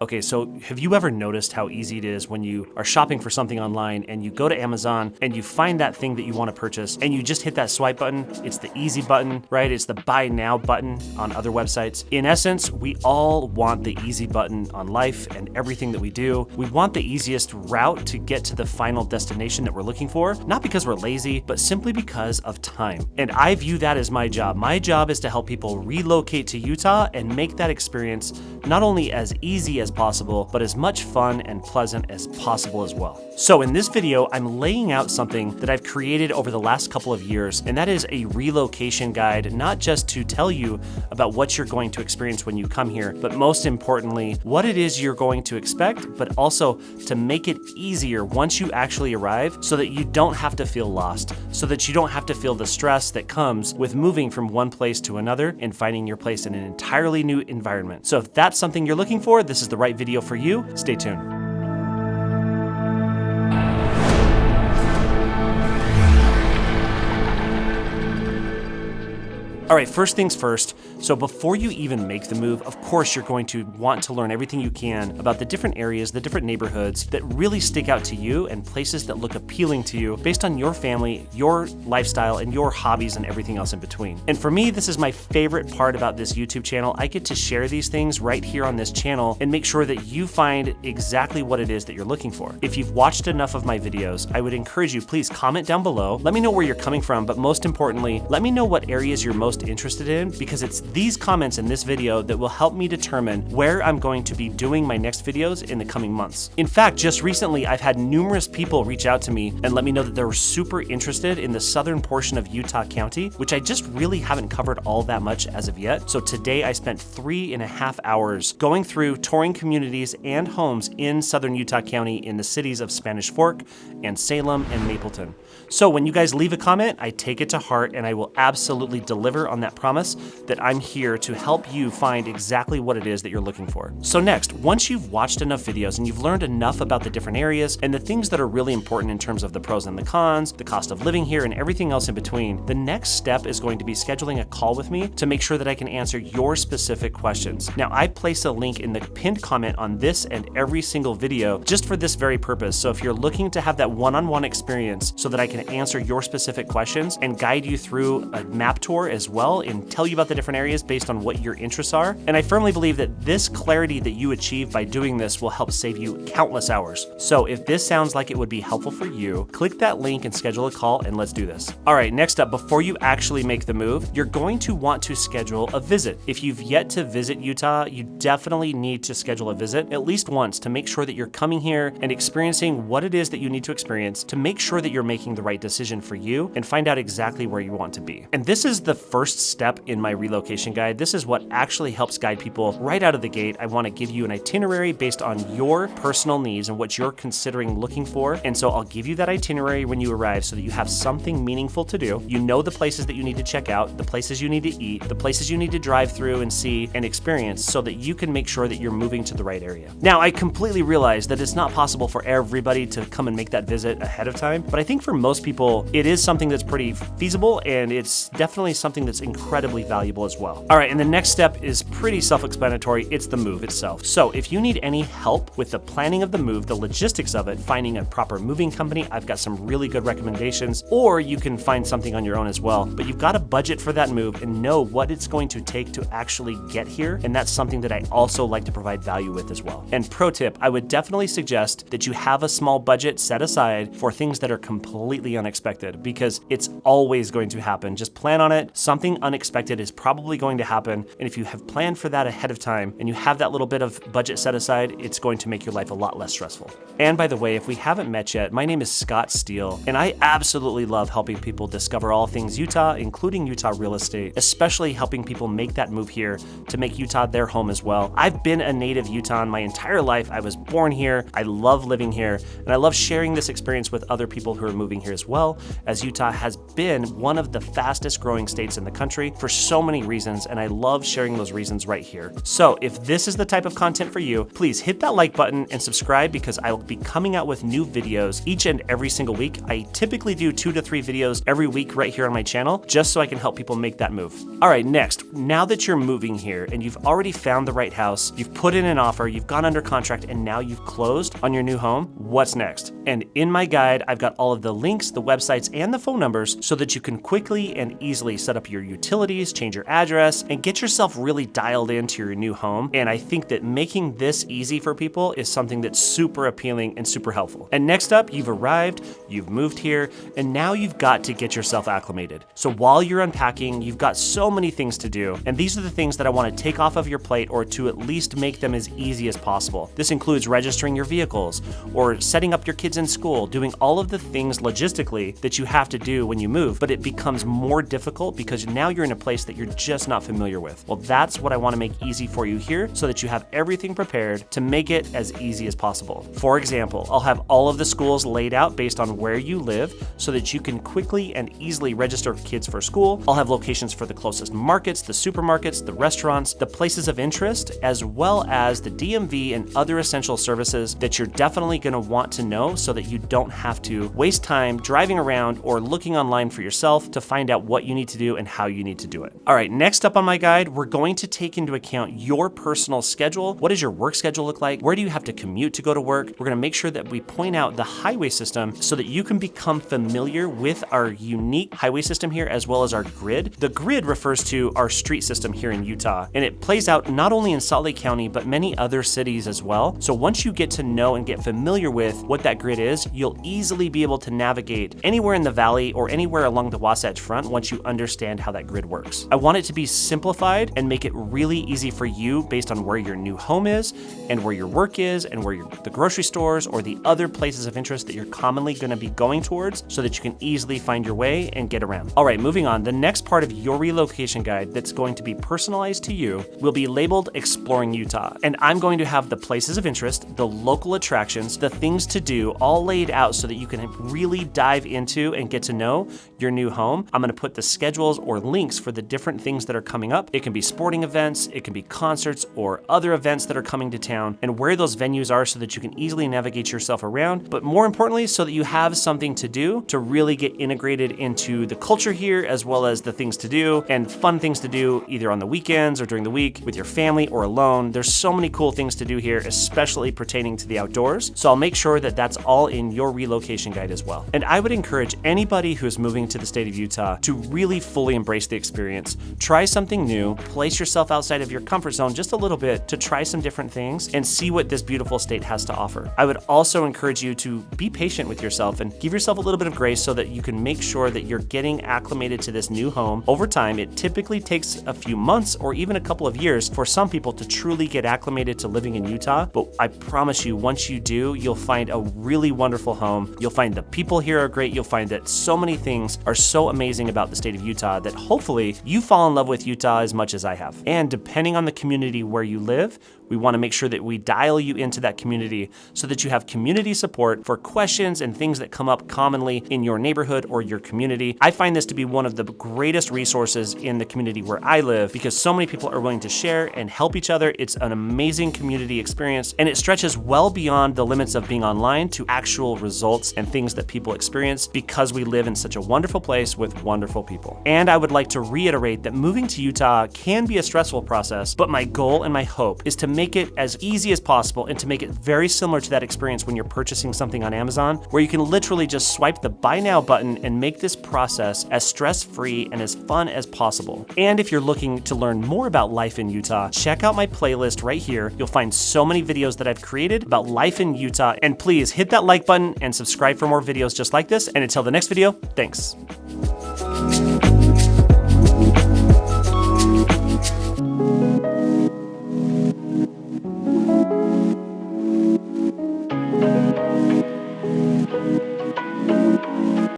Okay, so have you ever noticed how easy it is when you are shopping for something online and you go to Amazon and you find that thing that you want to purchase and you just hit that swipe button? It's the easy button, right? It's the buy now button on other websites. In essence, we all want the easy button on life and everything that we do. We want the easiest route to get to the final destination that we're looking for, not because we're lazy, but simply because of time. And I view that as my job. My job is to help people relocate to Utah and make that experience not only as easy as possible, but as much fun and pleasant as possible as well. So in this video, I'm laying out something that I've created over the last couple of years, and that is a relocation guide, not just to tell you about what you're going to experience when you come here, but most importantly, what it is you're going to expect, but also to make it easier once you actually arrive so that you don't have to feel lost, so that you don't have to feel the stress that comes with moving from one place to another and finding your place in an entirely new environment. So if that's something you're looking for, this is the right video for you. Stay tuned. All right, first things first. So before you even make the move, of course, you're going to want to learn everything you can about the different areas, the different neighborhoods that really stick out to you and places that look appealing to you based on your family, your lifestyle, and your hobbies and everything else in between. And for me, this is my favorite part about this YouTube channel. I get to share these things right here on this channel and make sure that you find exactly what it is that you're looking for. If you've watched enough of my videos, I would encourage you, please comment down below. Let me know where you're coming from, but most importantly, let me know what areas you're most interested in, because it's these comments in this video that will help me determine where I'm going to be doing my next videos in the coming months. In fact, just recently, I've had numerous people reach out to me and let me know that they're super interested in the southern portion of Utah County, which I just really haven't covered all that much as of yet. So today I spent 3.5 hours going through touring communities and homes in southern Utah County in the cities of Spanish Fork and Salem and Mapleton. So when you guys leave a comment, I take it to heart and I will absolutely deliver on that promise that I'm here to help you find exactly what it is that you're looking for. So next, once you've watched enough videos and you've learned enough about the different areas and the things that are really important in terms of the pros and the cons, the cost of living here and everything else in between, the next step is going to be scheduling a call with me to make sure that I can answer your specific questions. Now, I place a link in the pinned comment on this and every single video just for this very purpose. So if you're looking to have that one-on-one experience so that I can answer your specific questions and guide you through a map tour as well and tell you about the different areas based on what your interests are. And I firmly believe that this clarity that you achieve by doing this will help save you countless hours. So if this sounds like it would be helpful for you, click that link and schedule a call and let's do this. All right, next up, before you actually make the move, you're going to want to schedule a visit. If you've yet to visit Utah, you definitely need to schedule a visit at least once to make sure that you're coming here and experiencing what it is that you need to experience to make sure that you're making the right decision for you and find out exactly where you want to be. And this is the first step in my relocation guide. This is what actually helps guide people right out of the gate. I want to give you an itinerary based on your personal needs and what you're considering looking for. And so I'll give you that itinerary when you arrive so that you have something meaningful to do. You know the places that you need to check out, the places you need to eat, the places you need to drive through and see and experience so that you can make sure that you're moving to the right area. Now, I completely realize that it's not possible for everybody to come and make that visit ahead of time, but I think for most people, it is something that's pretty feasible and it's definitely something that's incredibly valuable as well. All right, and the next step is pretty self-explanatory. It's the move itself. So if you need any help with the planning of the move, the logistics of it, finding a proper moving company, I've got some really good recommendations, or you can find something on your own as well. But you've got to budget for that move and know what it's going to take to actually get here. And that's something that I also like to provide value with as well. And pro tip, I would definitely suggest that you have a small budget set aside for things that are completely unexpected, because it's always going to happen. Just plan on it. Something unexpected is probably going to happen. And if you have planned for that ahead of time and you have that little bit of budget set aside, it's going to make your life a lot less stressful. And by the way, if we haven't met yet, my name is Scott Steele, and I absolutely love helping people discover all things Utah, including Utah real estate, especially helping people make that move here to make Utah their home as well. I've been a native Utahn my entire life. I was born here. I love living here, and I love sharing this experience with other people who are moving here as well, as Utah has been one of the fastest growing states in the the country for so many reasons, and I love sharing those reasons right here. So if this is the type of content for you, please hit that like button and subscribe, because I will be coming out with new videos each and every single week. I typically do 2 to 3 videos every week right here on my channel, just so I can help people make that move. All right, next, now that you're moving here and you've already found the right house, you've put in an offer, you've gone under contract, and now you've closed on your new home, what's next? And in my guide, I've got all of the links, the websites, and the phone numbers so that you can quickly and easily set up your utilities, change your address, and get yourself really dialed into your new home. And I think that making this easy for people is something that's super appealing and super helpful. And next up, you've arrived, you've moved here, and now you've got to get yourself acclimated. So while you're unpacking, you've got so many things to do, and these are the things that I want to take off of your plate, or to at least make them as easy as possible. This includes registering your vehicles, or setting up your kids in school, doing all of the things logistically that you have to do when you move, but it becomes more difficult because now you're in a place that you're just not familiar with. Well, that's what I want to make easy for you here, so that you have everything prepared to make it as easy as possible. For example, I'll have all of the schools laid out based on where you live so that you can quickly and easily register kids for school. I'll have locations for the closest markets, the supermarkets, the restaurants, the places of interest, as well as the DMV and other essential services that you're definitely going to want to know, so that you don't have to waste time driving around or looking online for yourself to find out what you need to do and how you need to do it. All right, next up on my guide, we're going to take into account your personal schedule. What does your work schedule look like? Where do you have to commute to go to work? We're going to make sure that we point out the highway system so that you can become familiar with our unique highway system here, as well as our grid. The grid refers to our street system here in Utah, and it plays out not only in Salt Lake County, but many other cities as well. So once you get to know and get familiar with what that grid is, you'll easily be able to navigate anywhere in the valley or anywhere along the Wasatch Front once you understand how that grid works. I want it to be simplified and make it really easy for you based on where your new home is and where your work is and where the grocery stores or the other places of interest that you're commonly going to be going towards, so that you can easily find your way and get around. All right, moving on. The next part of your relocation guide that's going to be personalized to you will be labeled Exploring Utah. And I'm going to have the places of interest, the local attractions, the things to do all laid out so that you can really dive into and get to know your new home. I'm going to put the schedules or links for the different things that are coming up. It can be sporting events, it can be concerts or other events that are coming to town, and where those venues are so that you can easily navigate yourself around, but more importantly, so that you have something to do to really get integrated into the culture here, as well as the things to do and fun things to do either on the weekends or during the week with your family or alone. There's so many cool things to do here, especially pertaining to the outdoors. So I'll make sure that that's all in your relocation guide as well. And I would encourage anybody who's moving to the state of Utah to really fully embrace the experience. Try something new, place yourself outside of your comfort zone just a little bit to try some different things and see what this beautiful state has to offer. I would also encourage you to be patient with yourself and give yourself a little bit of grace so that you can make sure that you're getting acclimated to this new home. Over time, it typically takes a few months or even a couple of years for some people to truly get acclimated to living in Utah, but I promise you, once you do, you'll find a really wonderful home. You'll find the people here are great. You'll find that so many things are so amazing about the state of Utah that hopefully you fall in love with Utah as much as I have. And depending on the community where you live, we want to make sure that we dial you into that community so that you have community support for questions and things that come up commonly in your neighborhood or your community. I find this to be one of the greatest resources in the community where I live because so many people are willing to share and help each other. It's an amazing community experience, and it stretches well beyond the limits of being online to actual results and things that people experience because we live in such a wonderful place with wonderful people. And I would like to reiterate that moving to Utah can be a stressful process, but my goal and my hope is to make it as easy as possible and to make it very similar to that experience when you're purchasing something on Amazon, where you can literally just swipe the buy now button and make this process as stress-free and as fun as possible. And if you're looking to learn more about life in Utah, check out my playlist right here. You'll find so many videos that I've created about life in Utah, and please hit that like button and subscribe for more videos just like this. And until the next video, thanks.